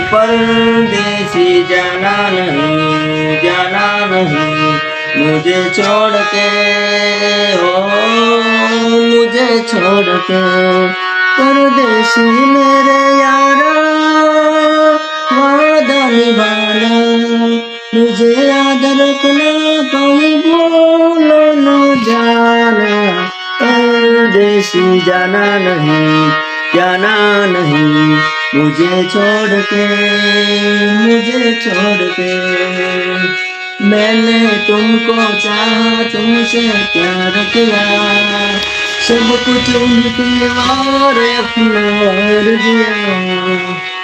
परदेसी जाना नहीं मुझे छोड़ के, हो मुझे छोड़ के। परदेसी मेरे यारा वादा निभाना, मुझे याद रखना, कहीं भूलो न जाना। परदेसी जाना नहीं मुझे छोड़ के, मुझे छोड़ के। मैंने तुमको चाहा, तुमसे प्यार किया, सब कुछ उनके वार अपना दिया।